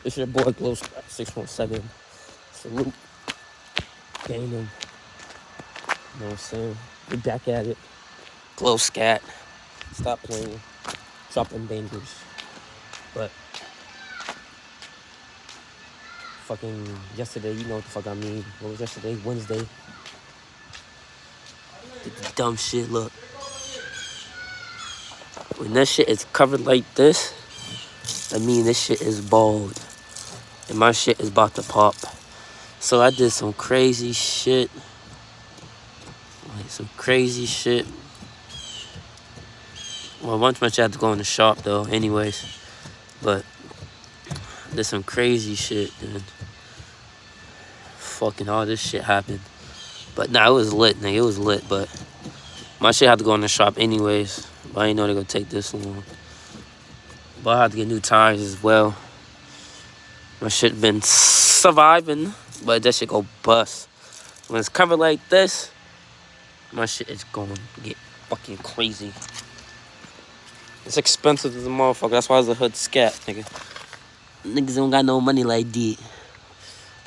It's your boy Glow 617. Salute. Gang them. You know what I'm saying? We back at it. Glow Scat. Stop playing. Dropping bangers. But fucking yesterday, you know what the fuck I mean. What was yesterday? Wednesday. Did the dumb shit. Look. When that shit is covered like this, I mean this shit is bald. And my shit is about to pop. So I did some crazy shit. Like some crazy shit. Well, once much I had to go in the shop though, anyways. But did some crazy shit, dude. Fucking all this shit happened. But nah, it was lit, nigga. It was lit, but my shit had to go in the shop anyways. But I didn't know they gonna take this long. But I had to get new tires as well. My shit been surviving, but that shit go bust. When it's covered like this, my shit is going to get fucking crazy. It's expensive as a motherfucker. That's why it's a hood scat, nigga. Niggas don't got no money like that.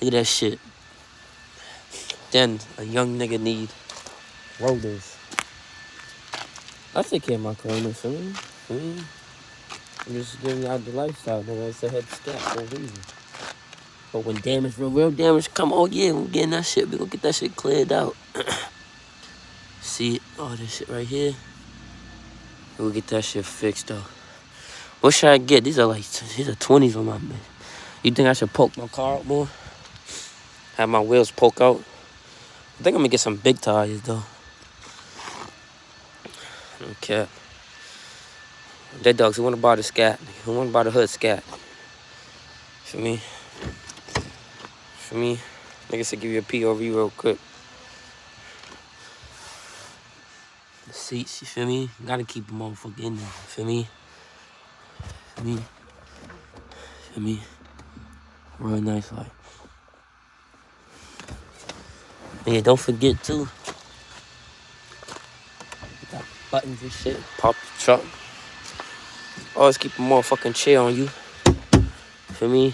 Look at that shit. Then a young nigga need rollers. I take care of my corner, feel me? I'm just giving out the lifestyle, nigga. It's a head scat for a reason. But when damage, real damage come, oh yeah, we're getting that shit. We gonna get that shit cleared out. See, all this shit right here. We'll get that shit fixed though. What should I get? These are 20s on my man. You think I should poke my car out more? Have my wheels poke out? I think I'm gonna get some big tires though. Okay. Dead dogs, who wanna buy the scat? Who wanna buy the hood scat? For me. Nigga said give you a POV real quick. The seats, you feel me? Gotta keep them motherfucker in there, feel me? Feel me? Real nice, like. And yeah, don't forget too. Got buttons and shit. Pop the truck. Always keep a motherfucking chair on you. Feel me?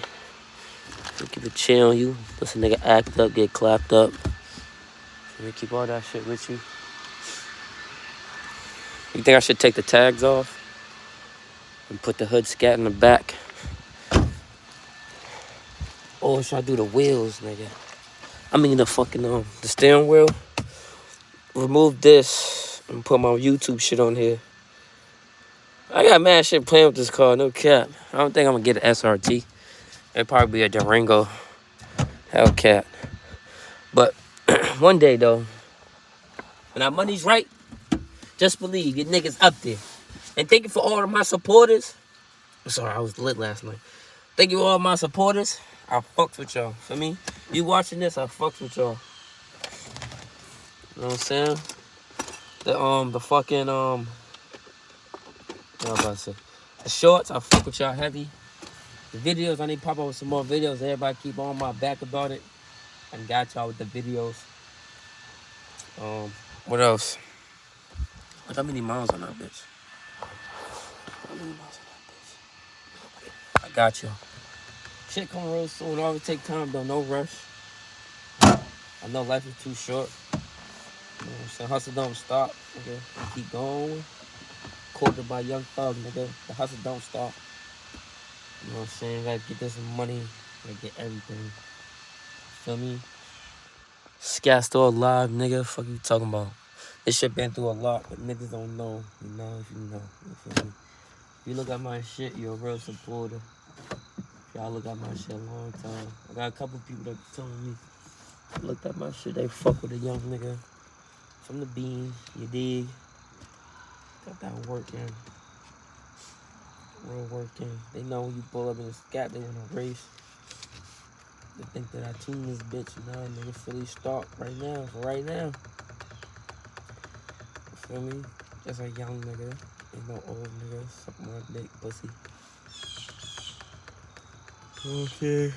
Keep a chair on you. Let a nigga act up, get clapped up. Feel me? Keep all that shit with you. You think I should take the tags off? And put the hood scat in the back? Or should I do the wheels, nigga? I mean the fucking, the steering wheel. Remove this and put my YouTube shit on here. I got mad shit playing with this car, no cap. I don't think I'm gonna get an SRT. It'd probably be a Durango Hellcat. But one day though, when our money's right, just believe your niggas up there. And thank you for all of my supporters. I'm sorry, I was lit last night. Thank you all my supporters. I fucks with y'all. For me, you watching this, I fucks with y'all. You know what I'm saying? The fucking what I was about to say. The shorts, I fuck with y'all heavy. The videos, I need to pop up with some more videos. Everybody keep on my back about it. I got y'all with the videos. What else? Look how many miles on that bitch. How many miles on that bitch? I got y'all. Shit come real soon. Always take time though, no rush. I know life is too short. You know what I'm saying? Hustle don't stop, nigga. Keep going. Quoted by Young Thug, nigga. The hustle don't stop. You know what I'm saying? Gotta get this money. Gotta get everything. Feel me? Scat still alive, nigga. Fuck you talking about? This shit been through a lot, but niggas don't know. You know if you know. You feel me? If you look at my shit, you're a real supporter. If y'all look at my shit a long time. I got a couple people that telling me, looked at my shit, they fuck with a young nigga from the beans, you dig? Got that working. Real working. They know when you pull up in the scat, they wanna race. They think that I tune this bitch, you know, nigga Philly start right now, for right now. You feel me? Just a young nigga. Ain't no old nigga. Suck my dick, pussy. Okay.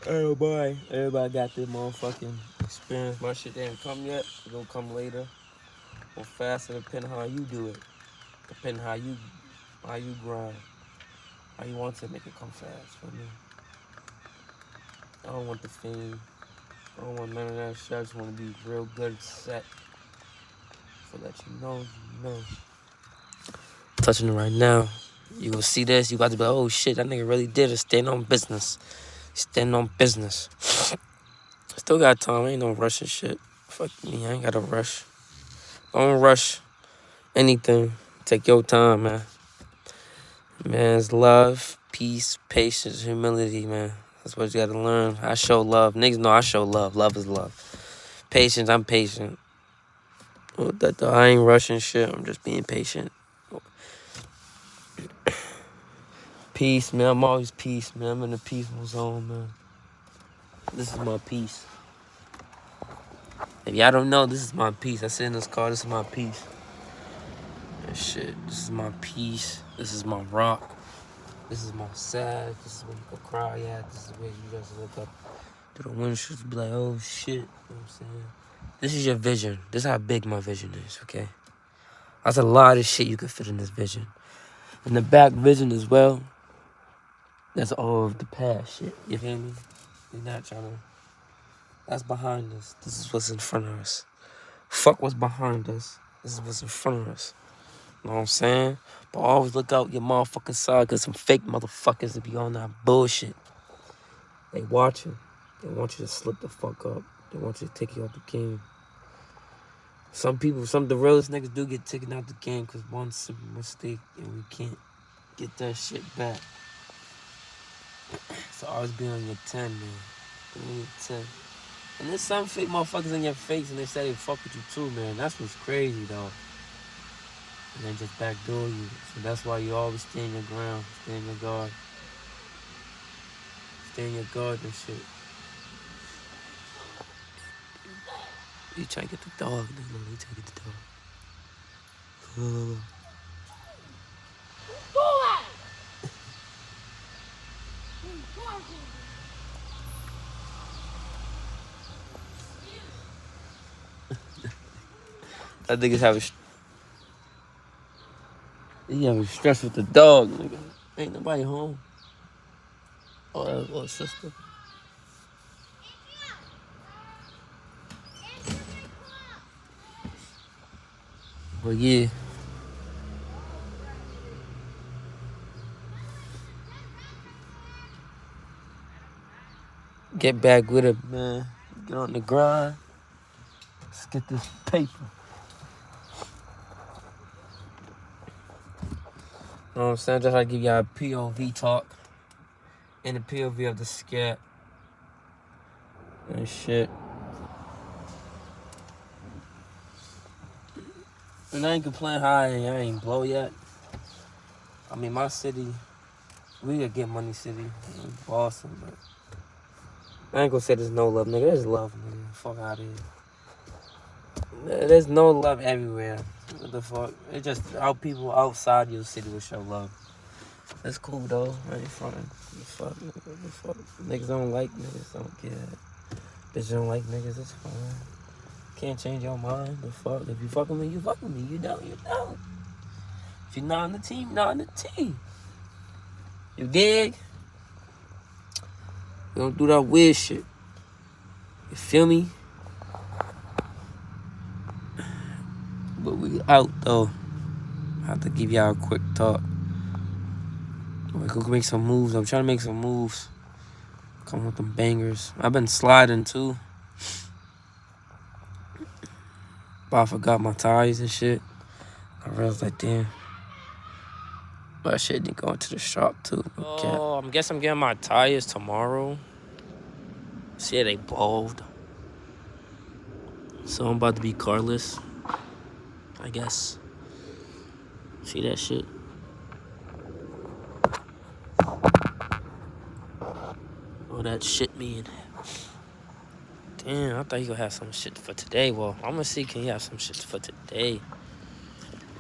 Oh boy. Everybody got their motherfucking experience. My shit didn't come yet. It's gonna come later. Or faster, depending how you do it. Depending how you grind. I want to make it come fast for me. I don't want the fame. I don't want none of that shit. I just want to be real good set. So that you know. Touching it right now. You gonna see this, you about to be like, oh shit, that nigga really did it. Stand on business. Stand on business. Still got time. Ain't no rushing shit. Fuck me, I ain't gotta rush. Don't rush anything. Take your time, man. Man, it's love, peace, patience, humility, man. That's what you gotta learn. I show love. Niggas know I show love. Love is love. Patience, I'm patient. With that though, I ain't rushing shit. I'm just being patient. Peace, man. I'm always peace, man. I'm in the peaceful zone, man. This is my peace. If y'all don't know, this is my peace. I sit in this car. This is my peace. And shit, this is my peace. This is my rock. This is my sad. This is where you can cry at. This is where you just look up through the windshield and be like, oh shit. You know what I'm saying? This is your vision. This is how big my vision is, okay? That's a lot of shit you can fit in this vision. In the back vision as well, that's all of the past shit. You feel me? You're not trying to... That's behind us. This is what's in front of us. Fuck what's behind us. This is what's in front of us. You know what I'm saying? But always look out your motherfucking side, because some fake motherfuckers that be on that bullshit. They watching. They want you to slip the fuck up. They want you to take you out the game. Some people, some of the realest niggas do get taken out the game because one simple mistake and we can't get that shit back. So always be on your 10, man. Be on your 10. And there's some fake motherfuckers in your face and they say they fuck with you too, man. That's what's crazy, though. And they just backdoor you. So that's why you always stay in your ground. Stay in your guard. Stay in your guard and shit. You try to get the dog. No, you try to get the dog. That nigga's having... He having stress with the dog, nigga. Ain't nobody home. Oh, that was little sister. But yeah. Get back with it, man. Get on the grind. Let's get this paper. You know what I'm saying? Just like give y'all a POV talk. In the POV of the Scat. And shit. And I ain't complaining how I ain't blow yet. I mean, my city, we a get money city. Boston, but I ain't gonna say there's no love, nigga. There's love, nigga. Fuck out of here. There's no love everywhere. What the fuck? It's just how people outside your city will show love. That's cool though. I ain't frontin'. What the fuck? Niggas don't like niggas. Don't care. Bitches don't like niggas. It's fine. Can't change your mind. The fuck? If you fuck with me, you fuck with me. You don't. You don't. If you're not on the team, not on the team. You dig? We don't do that weird shit. You feel me? But we out though. I have to give y'all a quick talk. We could make some moves. I'm trying to make some moves. Come with them bangers. I've been sliding too. But I forgot my ties and shit. I realized like, damn. But that shit didn't go into the shop too. Okay. Oh, I guess I'm getting my tires tomorrow. See, they bald. So I'm about to be carless. I guess. See that shit? Oh, that shit mean. Damn, I thought you gonna have some shit for today. Well, I'm gonna see, can you have some shit for today?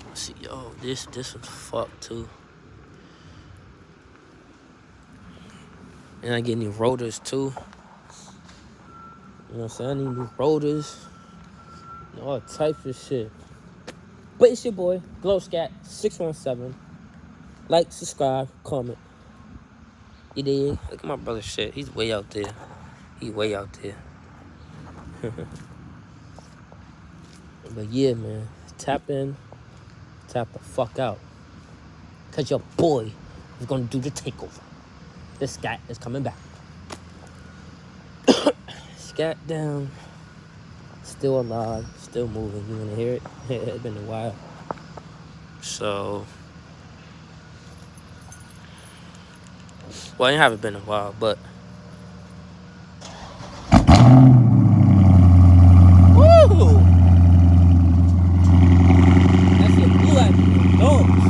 Let's see, yo, this was fucked too. And I get new rotors too. You know what I'm saying? I need new rotors. All type of shit. But it's your boy, Glow Scat 617. Like, subscribe, comment. You did? Look at my brother's shit. He's way out there. He way out there. But yeah, man. Tap in. Tap the fuck out. Cause your boy is gonna do the takeover. The Scat is coming back. Scat down. Still alive. Still moving. You wanna hear it? It's been a while. So... Well, it haven't been a while, but... Woo! That's your blue at me. Dogs.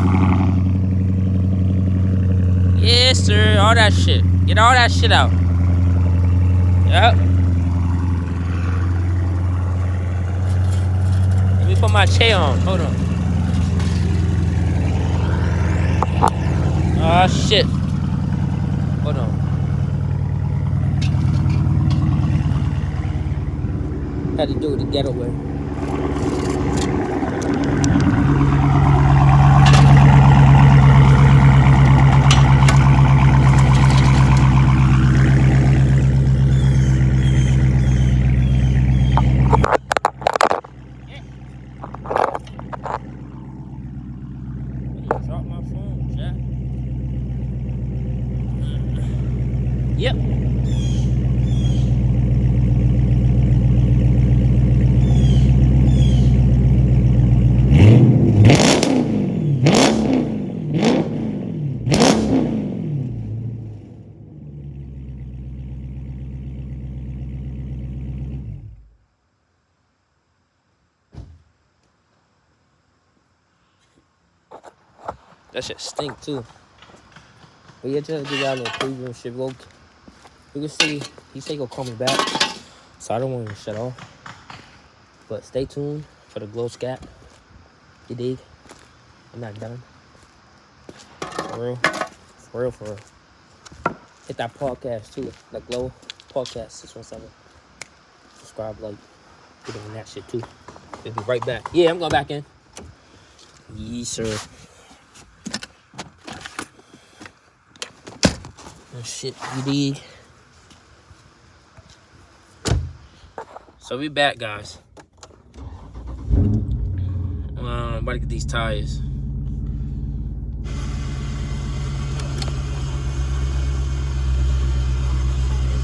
Yes, sir. All that shit. Get all that shit out. Yep. Let me put my chair on. Hold on. Oh, shit. Hold on. Had to do it the ghetto way. Drop my phone, Jack. Yep. That shit stink too. But yeah, just give y'all a little preview and shit. We can see, he said he'll call me back. So I don't want to shut off. But stay tuned for the glow scat. You dig? I'm not done. For real. For real, for real. Hit that podcast too. That glow podcast 617. Subscribe, like, get on that shit too. We'll be right back. Yeah, I'm going back in. Yes, sir. Oh, shit, you dig? So we back, guys. I'm about to get these tires.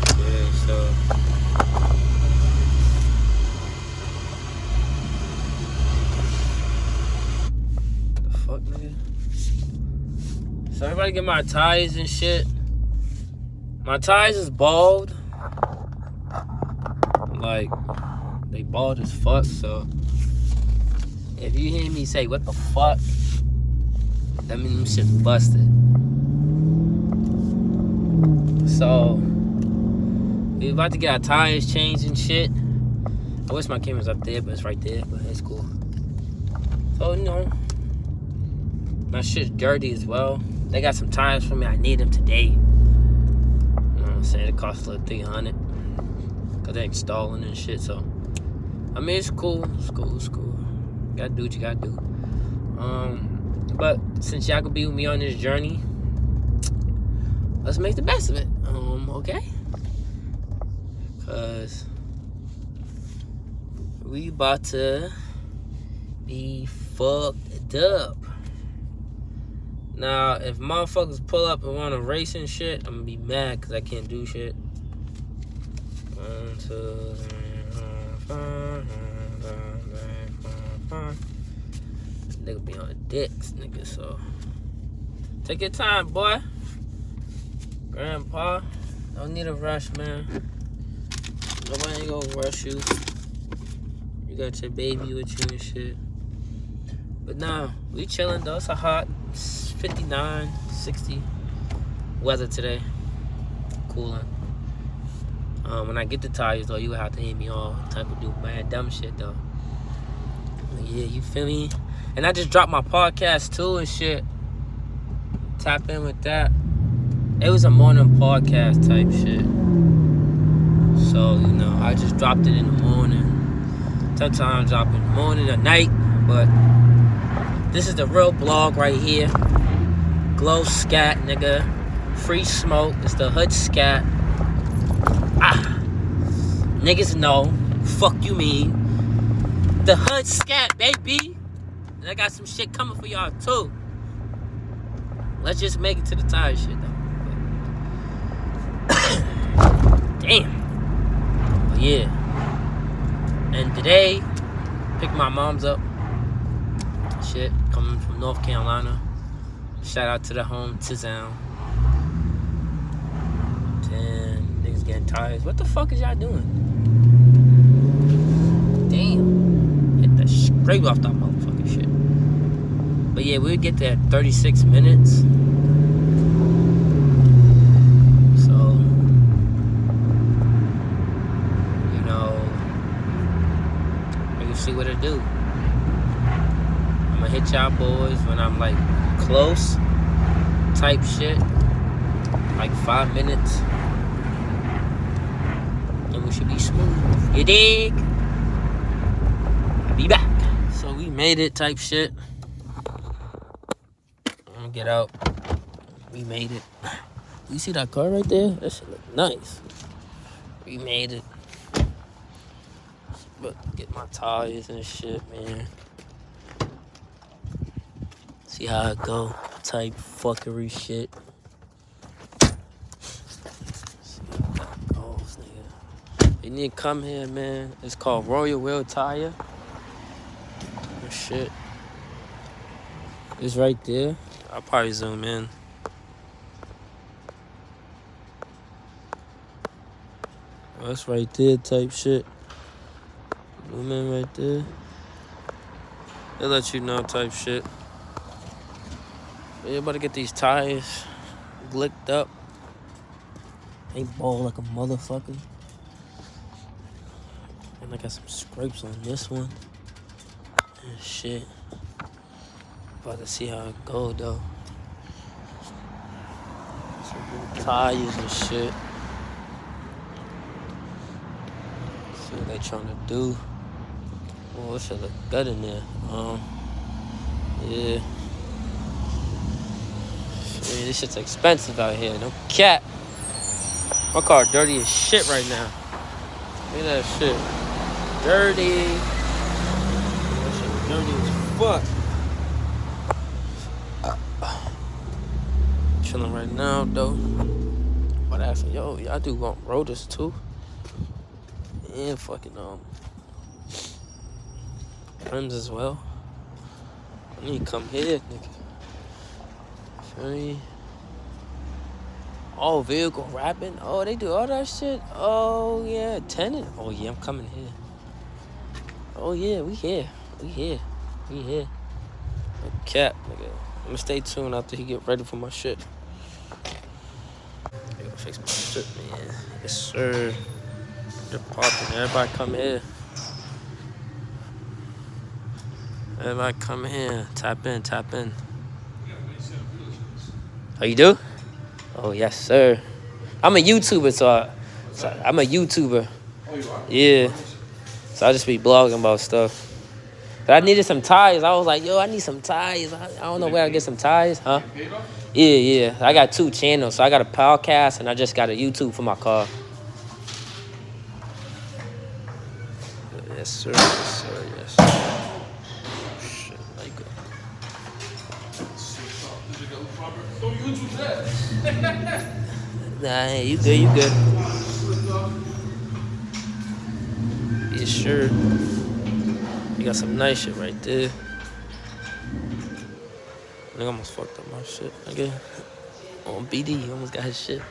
Okay, so the fuck, nigga? So everybody get my tires and shit. My tires is bald. Like, they bald as fuck, so if you hear me say, what the fuck, that means them shit's busted. So, we about to get our tires changed and shit. I wish my camera's up there, but it's right there, but it's cool. So, you know, my shit's dirty as well. They got some tires for me, I need them today. You know what I'm saying? It costs like $300. Cause they installing and shit, so I mean it's cool. It's cool. You gotta do what you gotta do. But since y'all could be with me on this journey, let's make the best of it. Okay? Cause we about to be fucked up. Now, if motherfuckers pull up and wanna race and shit, I'm gonna be mad cause I can't do shit. 1, 2, 3, 4, 5. Nigga be on dicks, nigga, so take your time, boy. Grandpa, don't need a rush, man. Nobody ain't gonna rush you. You got your baby with you and shit. But nah, we chilling though. It's a hot 59, 60 weather today. Cooling. When I get the tires though, you would have to hit me all type of do mad dumb shit though. But yeah, you feel me? And I just dropped my podcast too and shit. Tap in with that. It was a morning podcast type shit. So, you know, I just dropped it in the morning. Sometimes I drop in the morning or night, but this is the real blog right here. Glow Scat, nigga. Free smoke. It's the hood scat. Niggas know. Fuck you mean. The hood scat, baby. And I got some shit coming for y'all too. Let's just make it to the tire shit though. Damn. But yeah. And today, pick my mom's up. Shit, coming from North Carolina. Shout out to the home, Tizown. 10 niggas getting tires. What the fuck is y'all doing? Damn. Hit the scrape off that motherfucking shit. But yeah, we'll get there at 36 minutes. So, you know, we can see what it do. I'm gonna hit y'all boys when I'm like close type shit. Like 5 minutes. And we should be smooth. You dig? I'll be back. So we made it type shit. I'm gonna get out. We made it. You see that car right there? That shit look nice. We made it. But get my tires and shit, man. See how it go. Type fuckery shit. See how that goes, nigga. You need to come here, man. It's called Royal Wheel Tire. Oh, shit. It's right there. I'll probably zoom in. Oh, that's right there type shit. Zoom in right there. They'll let you know type shit. But you about to get these tires glicked up. They ball like a motherfucker. And I got some scrapes on this one. And shit. About to see how it go though. Some new tires and shit. See what they trying to do. Oh, it should look good in there. Yeah. Man, this shit's expensive out here. No cap. My car dirty as shit right now. Look at that shit. Dirty. That shit dirty as fuck. Chilling right now though. But asking, yo, y'all do want rotors too? And fucking rims as well. I need to come here, nigga. Feel me? Oh, vehicle wrapping. Oh, they do all that shit. Oh yeah, tenant. Oh yeah, I'm coming here. Oh yeah, we here. We here. No cap, nigga. I'm gonna stay tuned after he get ready for my shit. I gotta fix my shit, man. Yes, sir. They're popping. Everybody come here. Everybody come here. Tap in. Oh, you do? Oh, yes, sir. I'm a YouTuber, so I'm a YouTuber. Oh, you are? Yeah. So I just be blogging about stuff. But I needed some tires. I was like, yo, I need some tires. I don't know where I get some tires, huh? Yeah. I got 2 channels. So I got a podcast and I just got a YouTube for my car. Yes, sir. Shit, like it. Don't YouTube that. Nah, you good. Yeah, sure. You got some nice shit right there. I almost fucked up my shit. Nigga. On BD, he almost got his shit.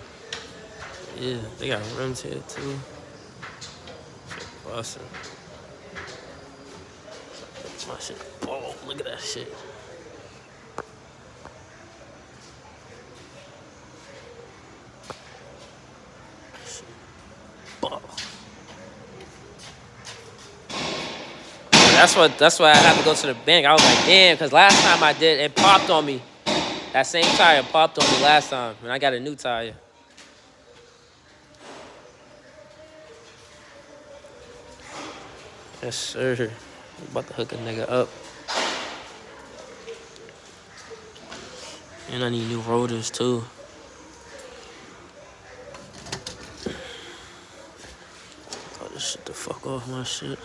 Yeah, they got rims here too. Shit bustin'. My shit. Oh, look at that shit. That's why I had to go to the bank. I was like, damn, because last time I did, it popped on me. That same tire popped on me last time, and I got a new tire. Yes, sir. I'm about to hook a nigga up. And I need new rotors, too. Shut the fuck off my shit.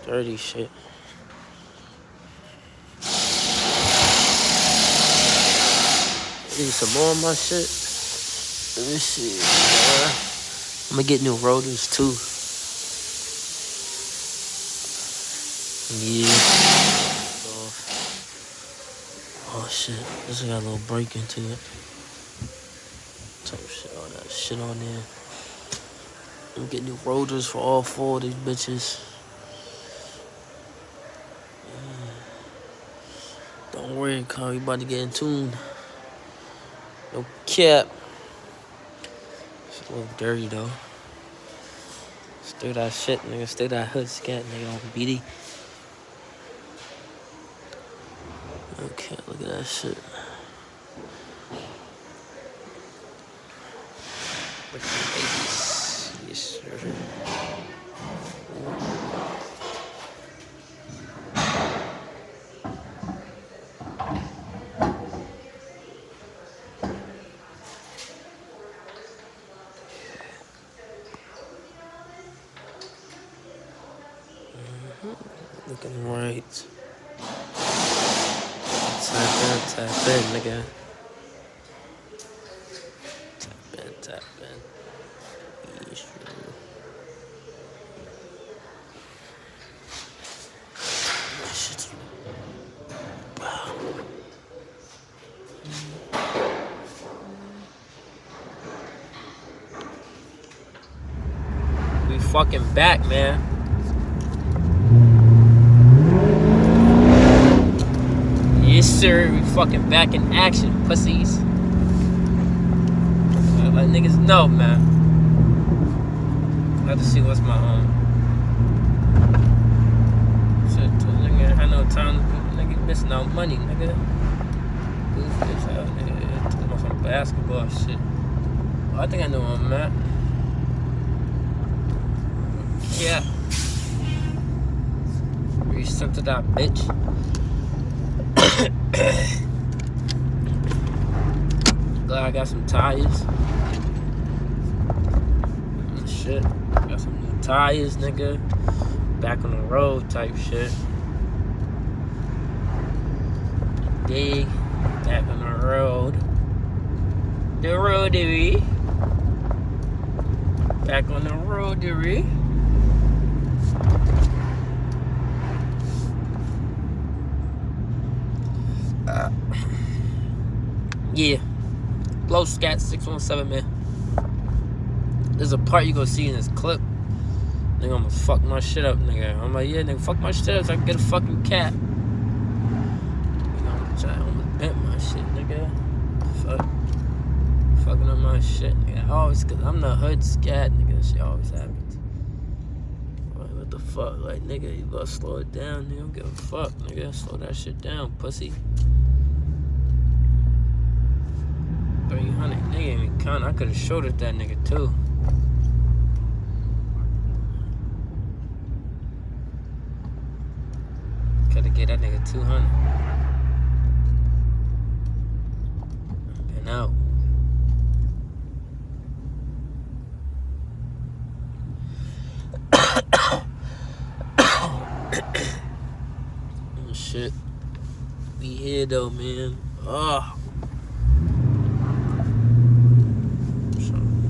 Dirty shit. Need some more of my shit. Let me see. I'm gonna get new rotors too. Yeah. Oh shit. This got a little break into it. Type shit, all that shit on there. I'm getting new rotors for all 4 of these bitches. Don't worry, Carl. You about to get in tune. No cap. It's a little dirty though. Stay that shit, nigga. Stay that hood scat, nigga. On BD. Okay, look at that shit. Look at the babies. Yes, sir. Looking right. Tap in, nigga. Tap in. Yes, shit's wow. We fucking back, man. Yes, sir. We fucking back in action, pussies. Let niggas know, man. I have to see what's my shit. Nigga, I know time. Nigga missing out money, nigga. Goofy as hell, nigga. Talking about some basketball shit. Oh, I think I know where I'm at. Yeah. Reset to that bitch. Glad I got some tires. Shit. Got some new tires, nigga. Back on the road type shit. Dig. Back on the road. The roadery. Back on the roadery. Yeah. Blow Scat 617, man. There's a part you gonna see in this clip. Nigga almost fuck my shit up, nigga. I'm like, yeah, nigga, fuck my shit up so I can get a fucking cat. Nigga, I almost bent my shit, nigga. Fucking up my shit, nigga. Always, cause I'm the hood scat, nigga. That shit always happens. Like, what the fuck? Like, nigga, you gotta slow it down, nigga. Don't give a fuck, nigga. Slow that shit down, pussy. 300, nigga ain't even count. I could've showed it that nigga too. Could've get that nigga 200. Been out. Oh shit. We here though, man. Oh.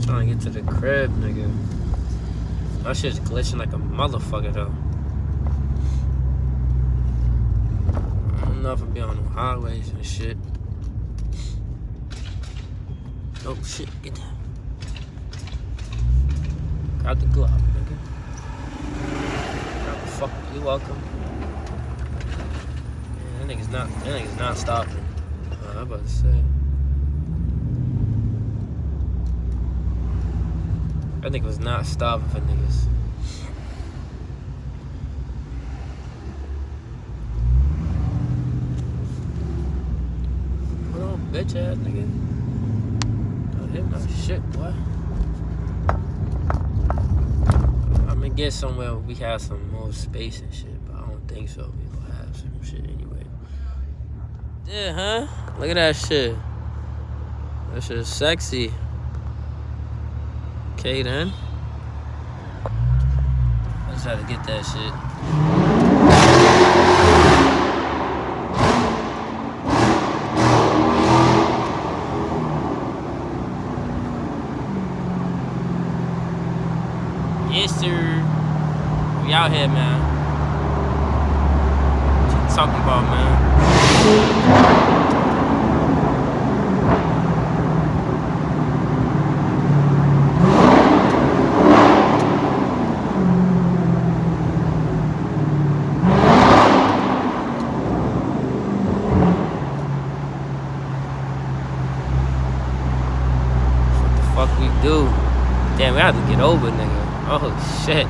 Trying to get to the crib, nigga. My shit's glitching like a motherfucker, though. I don't know if I'll be on the highways and shit. Oh, shit. Get down. Grab the glove, nigga. Grab the fuck. You welcome. Man, that nigga's not stopping. I'm about to say. That nigga was not stopping for niggas. Hold on, bitch ass nigga. Don't hit my shit, boy. I'm gonna get somewhere where we have some more space and shit, but I don't think so. We gonna have some shit anyway. Yeah, huh? Look at that shit. That shit is sexy. Okay then. I just had to get that shit. Yes, sir. We out here, man. What you talking about, man? What the fuck we do? Damn, we have to get over, nigga. Oh, shit.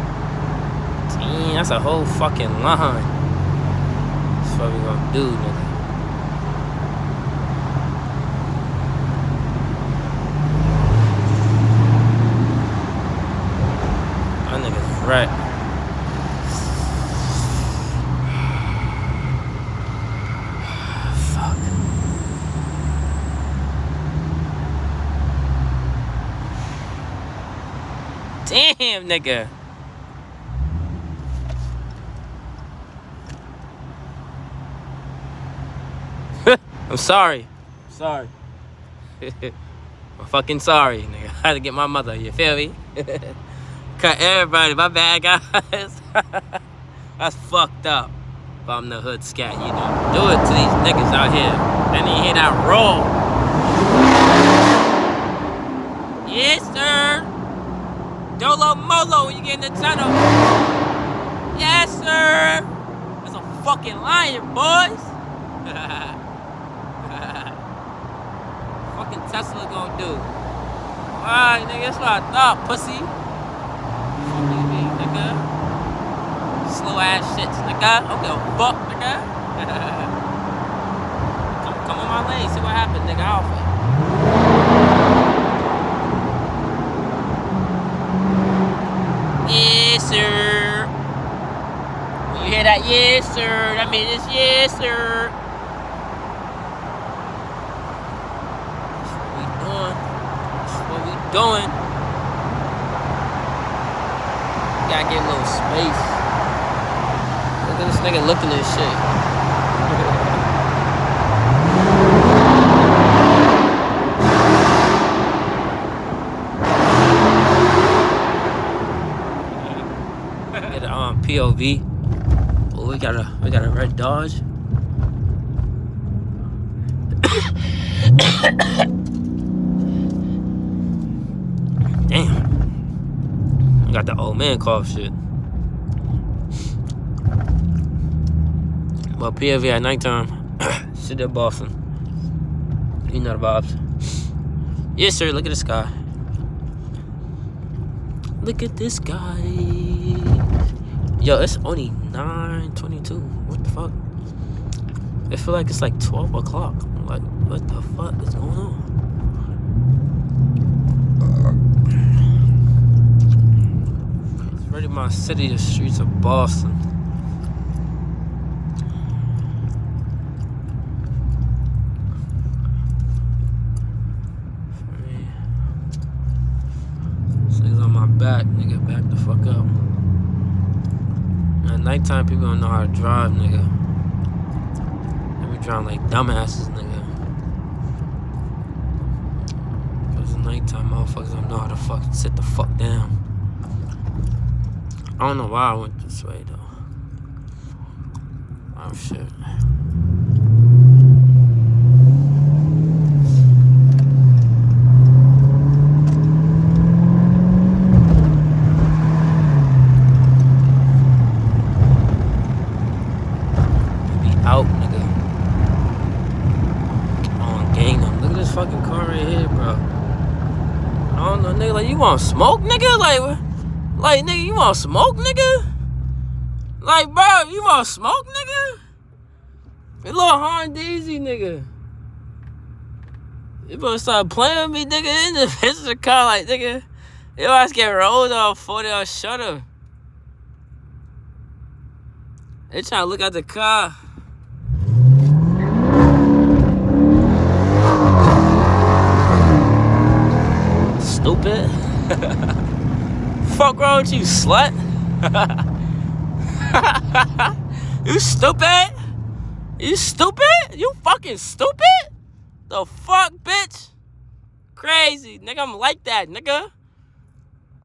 Damn, that's a whole fucking line. That's what we gonna do, nigga. That nigga's right. Fuck. Damn, nigga. I'm sorry. Sorry. I'm fucking sorry, nigga. I had to get my mother, you feel me? Cut everybody, my bad, guys. That's fucked up. If I'm the hood scat, you know. Do it to these niggas out here. Then you hear that roll. Yes, sir. Dolo Molo when you get in the tunnel. Yes, sir. That's a fucking lion, boys. Fucking Tesla gonna do. Alright, nigga, that's what I thought, pussy. Fuck you mean, nigga? Slow ass shits, nigga. I don't give a fuck, nigga. come on my lane, see what happened, nigga. Alpha. Yes, sir. When you hear that, yes, sir, that means it's yes, sir. Doing. Gotta get a little space. Look at this nigga looking at this shit. Get a POV. Oh, we got a red Dodge. Damn. I got the old man cough shit. But POV at nighttime. Shit at Boston. You know the vibes. Yes, sir. Look at the sky. Look at this guy. Yo, it's only 9:22. What the fuck? It feel like it's like 12 o'clock. I'm like, what the fuck is going on? Right in my city, the streets of Boston. This nigga's on my back, nigga. Back the fuck up. At nighttime, people don't know how to drive, nigga. They be driving like dumbasses, nigga. Because at nighttime, motherfuckers don't know how to fucking sit the fuck down. I don't know why I went this way though. Oh shit. Be out, nigga. On Gangnam. Look at this fucking car right here, bro. I don't know, nigga. Like, you want smoke, nigga? Like, nigga, you want smoke, nigga? Like, bro, you want smoke, nigga? You little Horn Daisy, nigga. You better start playing with me, nigga. In the passenger car, like, nigga. Your ass get rolled off 40 or shutter. They trying to look at the car. Stupid. Fuck wrong with you, slut? You stupid? You stupid? You fucking stupid? The fuck, bitch? Crazy, nigga. I'm like that, nigga.